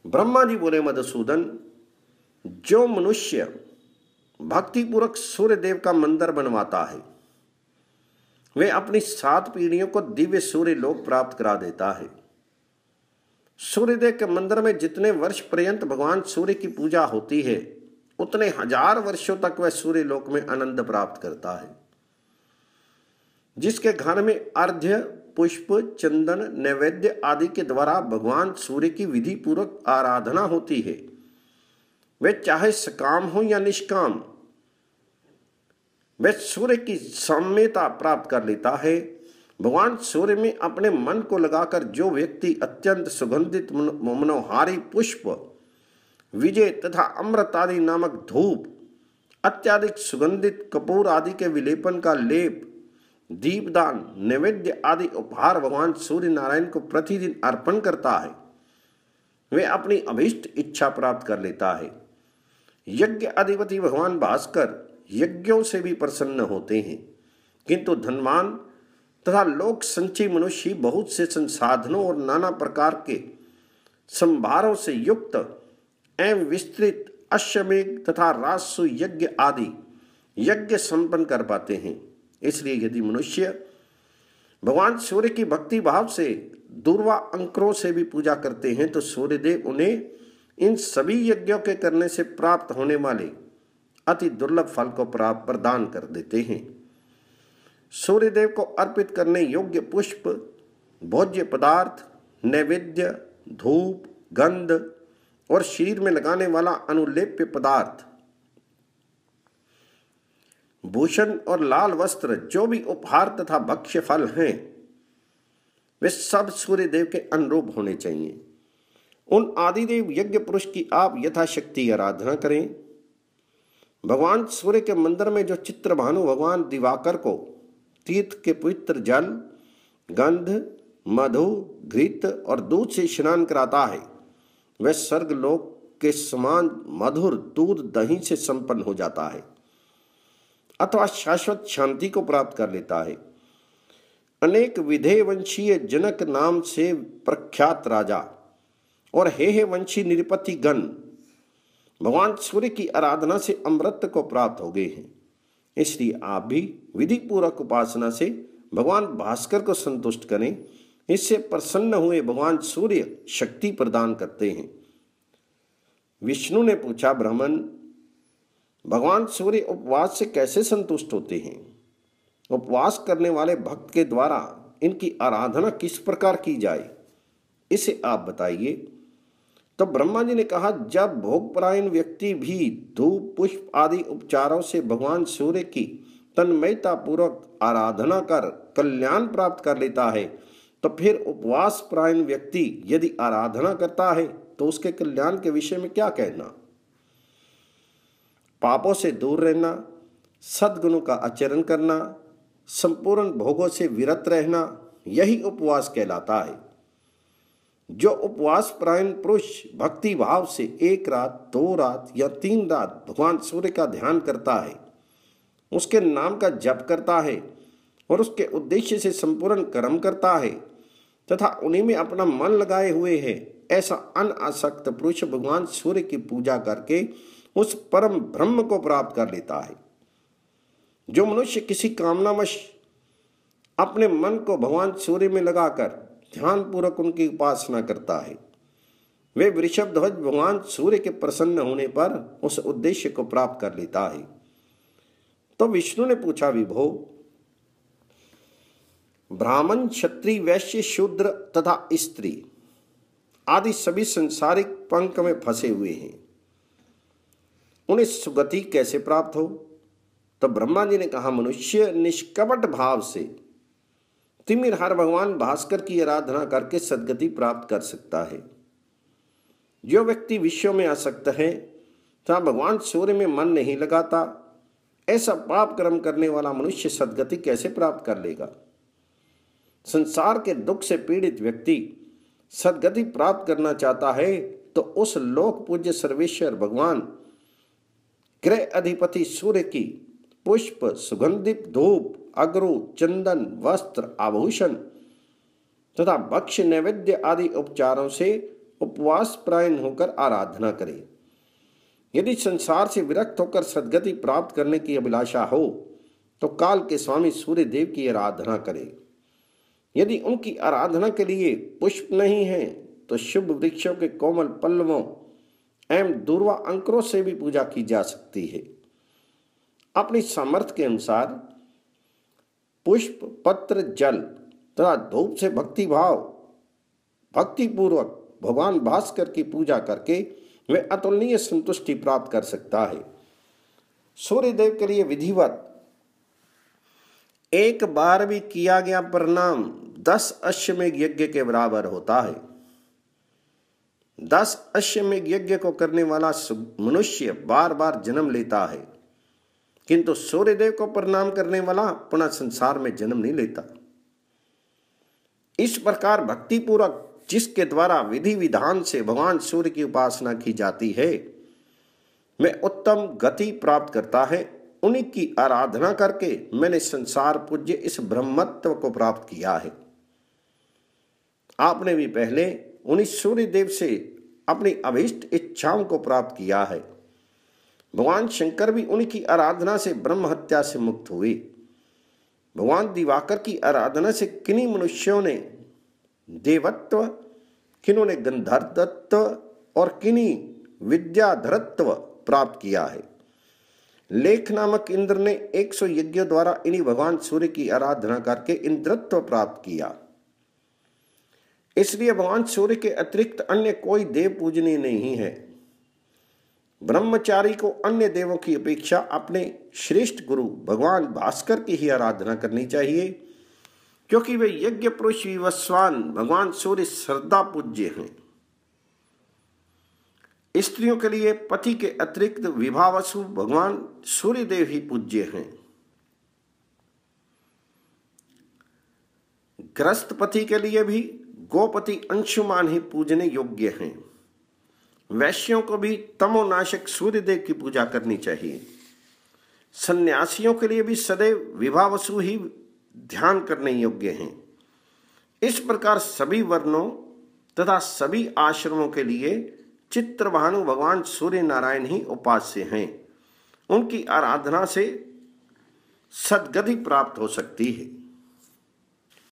ब्रह्मा जी बोले, मधुसूदन, जो मनुष्य भक्ति पूर्वक सूर्य देव का मंदिर बनवाता है वे अपनी 7 पीढ़ियों को दिव्य सूर्य लोक प्राप्त करा देता है। सूर्यदेव के मंदिर में जितने वर्ष पर्यंत भगवान सूर्य की पूजा होती है उतने 1000 वर्षों तक वह सूर्य लोक में आनंद प्राप्त करता है। जिसके घर में अर्घ्य, पुष्प, चंदन, नैवेद्य आदि के द्वारा भगवान सूर्य की विधि पूर्वक आराधना होती है वे चाहे सकाम हो या निष्काम वह सूर्य की साम्यता प्राप्त कर लेता है। भगवान सूर्य में अपने मन को लगाकर जो व्यक्ति अत्यंत सुगंधित मनोहारी पुष्प, विजय तथा अमृत आदि नामक धूप, अत्याधिक सुगंधित कपूर आदि के विलेपन का लेप, दीपदान, नैवेद्य आदि उपहार भगवान सूर्य नारायण को प्रतिदिन अर्पण करता है वे अपनी अभीष्ट इच्छा प्राप्त कर लेता है। यज्ञ अधिपति भगवान भास्कर यज्ञों से भी प्रसन्न होते हैं, किंतु धनवान तथा लोक संचयी मनुष्य बहुत से संसाधनों और नाना प्रकार के संभारों से युक्त एवं विस्तृत अश्वमेघ तथा राजसु यज्ञ आदि यज्ञ संपन्न कर पाते हैं। इसलिए यदि मनुष्य भगवान सूर्य की भक्ति भाव से दूर्वा अंकुरों से भी पूजा करते हैं तो सूर्यदेव उन्हें इन सभी यज्ञों के करने से प्राप्त होने वाले अति दुर्लभ फल को प्राप्त प्रदान कर देते हैं। सूर्यदेव को अर्पित करने योग्य पुष्प, भोज्य पदार्थ, नैवेद्य, धूप, गंध और शरीर में लगाने वाला अनुलेप्य पदार्थ, भूषण और लाल वस्त्र जो भी उपहार तथा भक्ष्य फल हैं वे सब सूर्यदेव के अनुरूप होने चाहिए। उन आदिदेव यज्ञ पुरुष की आप यथाशक्ति आराधना करें। भगवान सूर्य के मंदिर में जो चित्रभानु भगवान दिवाकर को तीर्थ के पवित्र जल, गंध, मधु, घृत और दूध से स्नान कराता है वह स्वर्गलोक के समान मधुर दूध दही से संपन्न हो जाता है अथवा शाश्वत शांति को प्राप्त कर लेता है। अनेक विधेय वंशीय जनक नाम से प्रख्यात राजा और हे वंशी निरपति गण भगवान सूर्य की आराधना से अमृत को प्राप्त हो गए हैं। इसलिए आप भी विधि पूर्वक उपासना से भगवान भास्कर को संतुष्ट करें। इससे प्रसन्न हुए भगवान सूर्य शक्ति प्रदान करते हैं। विष्णु ने पूछा, ब्राह्मण, भगवान सूर्य उपवास से कैसे संतुष्ट होते हैं? उपवास करने वाले भक्त के द्वारा इनकी आराधना किस प्रकार की जाए इसे आप बताइए। तो ब्रह्मा जी ने कहा, जब भोगपरायण व्यक्ति भी धूप, पुष्प आदि उपचारों से भगवान सूर्य की तन्मयता पूर्वक आराधना कर कल्याण प्राप्त कर लेता है तो फिर उपवास परायण व्यक्ति यदि आराधना करता है तो उसके कल्याण के विषय में क्या कहना। पापों से दूर रहना, सद्गुणों का आचरण करना, संपूर्ण भोगों से विरत रहना, यही उपवास कहलाता है। जो उपवास परायण पुरुष भक्ति भाव से 1 रात, 2 रात या 3 रात भगवान सूर्य का ध्यान करता है, उसके नाम का जप करता है और उसके उद्देश्य से संपूर्ण कर्म करता है तथा उन्हीं में अपना मन लगाए हुए है, ऐसा अनासक्त पुरुष भगवान सूर्य की पूजा करके उस परम ब्रह्म को प्राप्त कर लेता है। जो मनुष्य किसी कामनावश अपने मन को भगवान सूर्य में लगाकर ध्यान पूर्वक उनकी उपासना करता है वे वृषभ ध्वज भगवान सूर्य के प्रसन्न होने पर उस उद्देश्य को प्राप्त कर लेता है। तो विष्णु ने पूछा, विभो, ब्राह्मण, क्षत्रिय, वैश्य, शूद्र तथा स्त्री आदि सभी संसारिक पंख में फंसे हुए हैं, उन्हें सुगति कैसे प्राप्त हो? तो ब्रह्मा जी ने कहा, मनुष्य निष्कपट भाव से तिमिरहार भगवान भास्कर की आराधना करके सद्गति प्राप्त कर सकता है। जो व्यक्ति विषयों में आसक्त है तथा भगवान सूर्य में मन नहीं लगाता, ऐसा पाप कर्म करने वाला मनुष्य सद्गति कैसे प्राप्त कर लेगा? संसार के दुख से पीड़ित व्यक्ति सद्गति प्राप्त करना चाहता है तो उस लोक पूज्य सर्वेश्वर भगवान ग्रह अधिपति सूर्य की पुष्प, सुगंधित धूप, अगरु, चंदन, वस्त्र, आभूषण तथा भक्ष्य, नैवेद्य आदि उपचारों से उपवास परायण होकर आराधना करे। यदि संसार से विरक्त होकर सद्गति प्राप्त करने की अभिलाषा हो तो काल के स्वामी सूर्य देव की आराधना करे। यदि उनकी आराधना के लिए पुष्प नहीं है तो शुभ वृक्षों के कोमल पल्लवों एवं दूर्वा अंकुरों से भी पूजा की जा सकती है। अपनी सामर्थ्य के अनुसार पुष्प, पत्र, जल तथा धूप से भक्तिपूर्वक भगवान भास्कर की पूजा करके वे अतुलनीय संतुष्टि प्राप्त कर सकता है। सूर्य देव के लिए विधिवत एक बार भी किया गया प्रणाम 10 अश्वमेध यज्ञ के बराबर होता है। 10 अश्वमेध यज्ञ को करने वाला मनुष्य बार बार जन्म लेता है, किंतु सूर्यदेव को प्रणाम करने वाला पुनः संसार में जन्म नहीं लेता। इस प्रकार भक्तिपूर्वक जिसके द्वारा विधि विधान से भगवान सूर्य की उपासना की जाती है मैं उत्तम गति प्राप्त करता है। उन्हीं की आराधना करके मैंने संसार पूज्य इस ब्रह्मत्व को प्राप्त किया है। आपने भी पहले उन्हीं सूर्य देव से अपनी अभीष्ट इच्छाओं को प्राप्त किया है। भगवान शंकर भी उन्हीं की आराधना से ब्रह्म हत्या से मुक्त हुए। भगवान दिवाकर की आराधना से किन्हीं मनुष्यों ने देवत्व, किन्हों ने गंधर्वत्व और किन्हीं विद्याधरत्व प्राप्त किया है। लेख नामक इंद्र ने 100 यज्ञों द्वारा इन्हीं भगवान सूर्य की आराधना करके इंद्रत्व प्राप्त किया। इसलिए भगवान सूर्य के अतिरिक्त अन्य कोई देव पूजनीय नहीं है। ब्रह्मचारी को अन्य देवों की अपेक्षा अपने श्रेष्ठ गुरु भगवान भास्कर की ही आराधना करनी चाहिए, क्योंकि वे यज्ञ पुरुष विवस्वान भगवान सूर्य श्रद्धा पूज्य हैं। स्त्रियों के लिए पति के अतिरिक्त विभावसु भगवान सूर्य देव ही पूज्य हैं। ग्रस्त पति के लिए भी गोपति अंशुमान ही पूजने योग्य हैं। वैश्यों को भी तमोनाशक सूर्यदेव की पूजा करनी चाहिए। सन्यासियों के लिए भी सदैव विभावसु ही ध्यान करने योग्य हैं। इस प्रकार सभी वर्णों तथा सभी आश्रमों के लिए चित्रभानु भगवान सूर्य नारायण ही उपास्य हैं। उनकी आराधना से सद्गति प्राप्त हो सकती है।